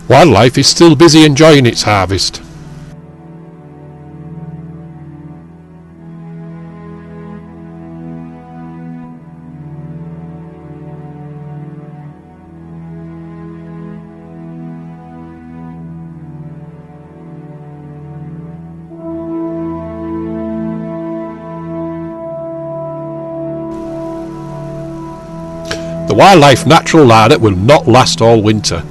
Wildlife is still busy enjoying its harvest. The wildlife natural larder will not last all winter.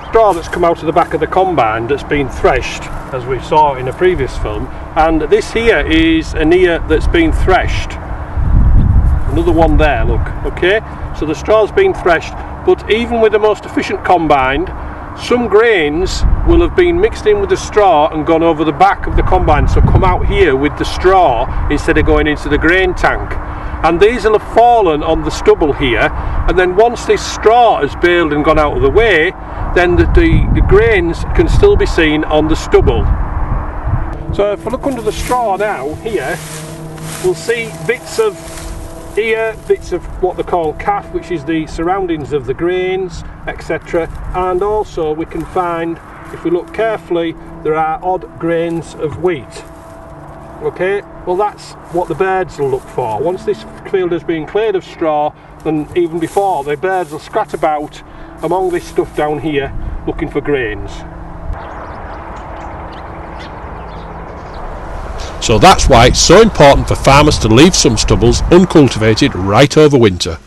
Straw that's come out of the back of the combine that's been threshed, as we saw in a previous film, and this here is an ear that's been threshed. Another one there, look, okay? So the straw's been threshed, but even with the most efficient combine, some grains will have been mixed in with the straw and gone over the back of the combine, so come out here with the straw instead of going into the grain tank. And these will have fallen on the stubble here, and then once this straw has baled and gone out of the way, then the grains can still be seen on the stubble. So if I look under the straw now, here, we'll see bits of ear, bits of what they call calf, which is the surroundings of the grains, etc. And also we can find, if we look carefully, there are odd grains of wheat. Okay, well that's what the birds will look for. Once this field has been cleared of straw, and even before, the birds will scrat about among this stuff down here looking for grains. So that's why it's so important for farmers to leave some stubbles uncultivated right over winter.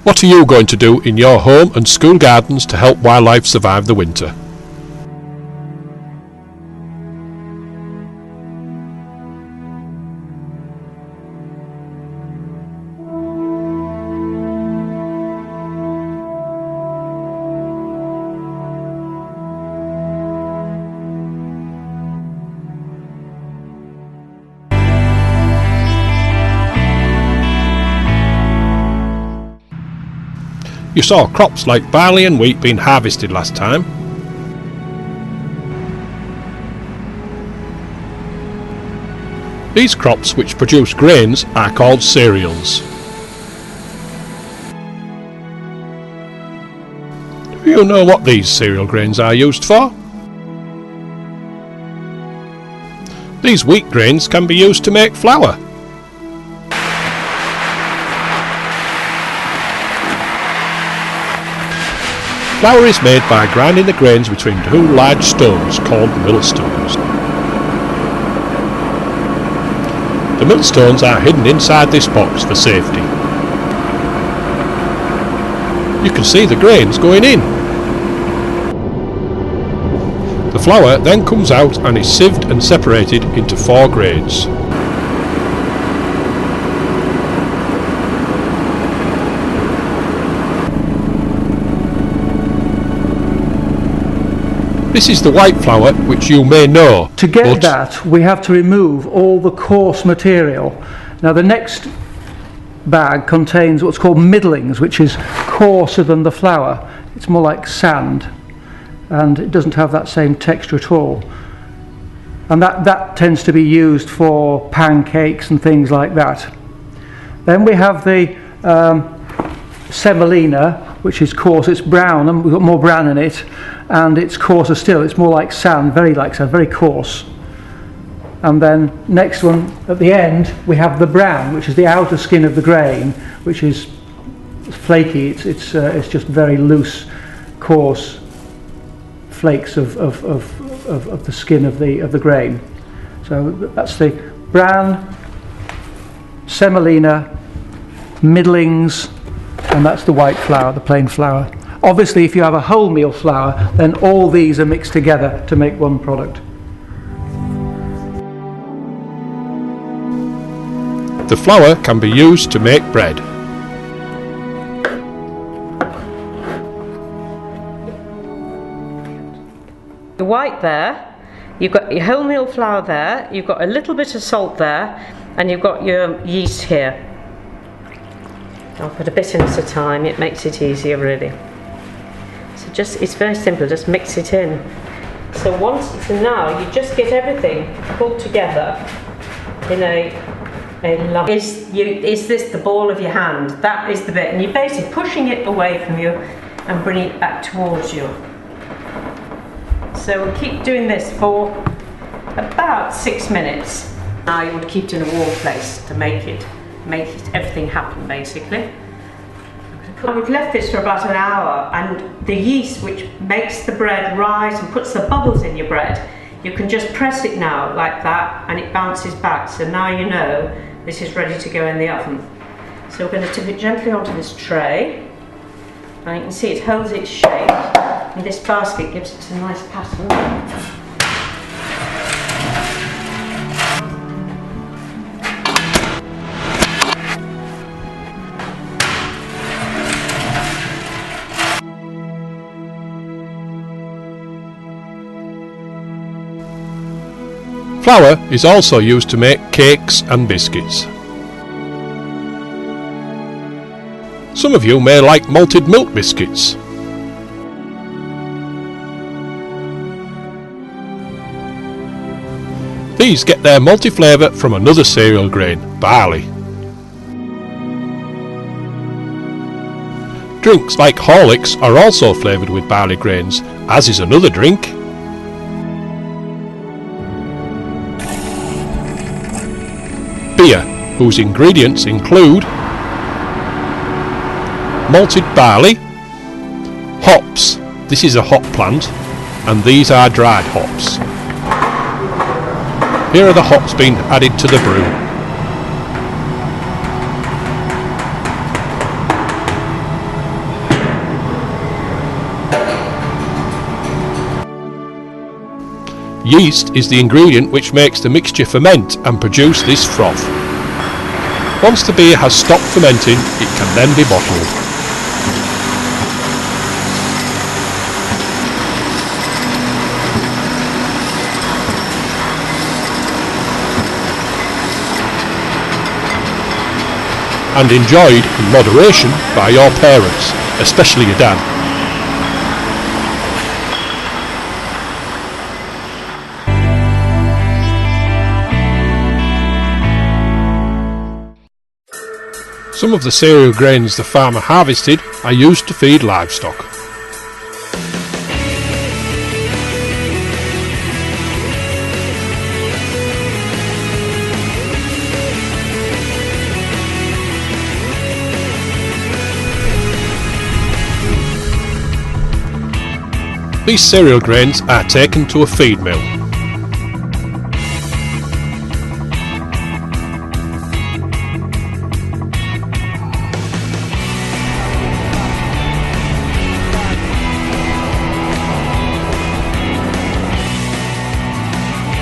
What are you going to do in your home and school gardens to help wildlife survive the winter? You saw crops like barley and wheat being harvested last time. These crops, which produce grains, are called cereals. Do you know what these cereal grains are used for? These wheat grains can be used to make flour. Flour is made by grinding the grains between two large stones called millstones. The millstones are hidden inside this box for safety. You can see the grains going in. The flour then comes out and is sieved and separated into 4 grades. This is the white flour, which you may know. To get that, we have to remove all the coarse material. Now the next bag contains what's called middlings, which is coarser than the flour. It's more like sand, and it doesn't have that same texture at all. And that tends to be used for pancakes and things like that. Then we have the semolina, which is coarse. It's brown, and we've got more brown in it, and it's coarser still. It's more like sand, very coarse. And then next one at the end we have the brown, which is the outer skin of the grain, which is flaky. It's just very loose, coarse flakes of the skin of the grain. So that's the brown, semolina, middlings, and that's the white flour, the plain flour. Obviously, if you have a wholemeal flour, then all these are mixed together to make one product. The flour can be used to make bread. The white there, you've got your wholemeal flour there, you've got a little bit of salt there, and you've got your yeast here. I'll put a bit in at a time, it makes it easier really. So it's very simple, just mix it in. So now you just get everything pulled together in a lump. Is this the ball of your hand? That is the bit, and you're basically pushing it away from you and bringing it back towards you. So we'll keep doing this for about 6 minutes. Now you would keep it in a warm place to make everything happen basically. We've left this for about an hour, and the yeast which makes the bread rise and puts the bubbles in your bread, you can just press it now like that and it bounces back. So now you know this is ready to go in the oven. So we're going to tip it gently onto this tray, and you can see it holds its shape, and this basket gives it a nice pattern. Flour is also used to make cakes and biscuits. Some of you may like malted milk biscuits. These get their malty flavour from another cereal grain, barley. Drinks like Horlicks are also flavoured with barley grains, as is another drink. Beer, whose ingredients include malted barley, hops, this is a hop plant, and these are dried hops. Here are the hops being added to the brew. Yeast is the ingredient which makes the mixture ferment and produce this froth. Once the beer has stopped fermenting, it can then be bottled. And enjoyed in moderation by your parents, especially your dad. Some of the cereal grains the farmer harvested are used to feed livestock. These cereal grains are taken to a feed mill.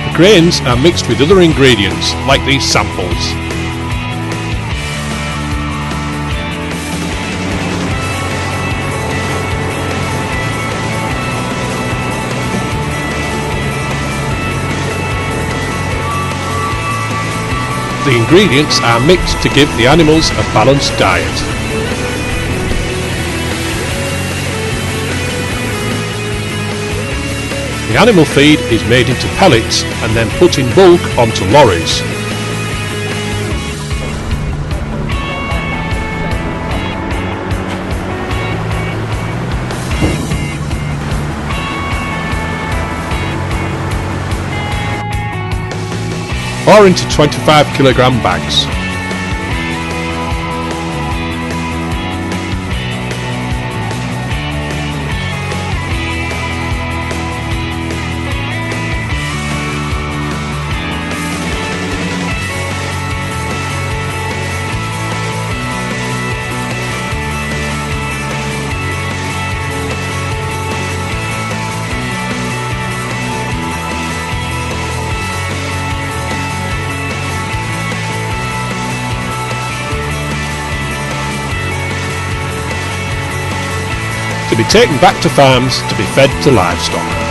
The grains are mixed with other ingredients, like these samples. The ingredients are mixed to give the animals a balanced diet. The animal feed is made into pellets and then put in bulk onto lorries. Or into 25 kilogram bags. To be taken back to farms to be fed to livestock.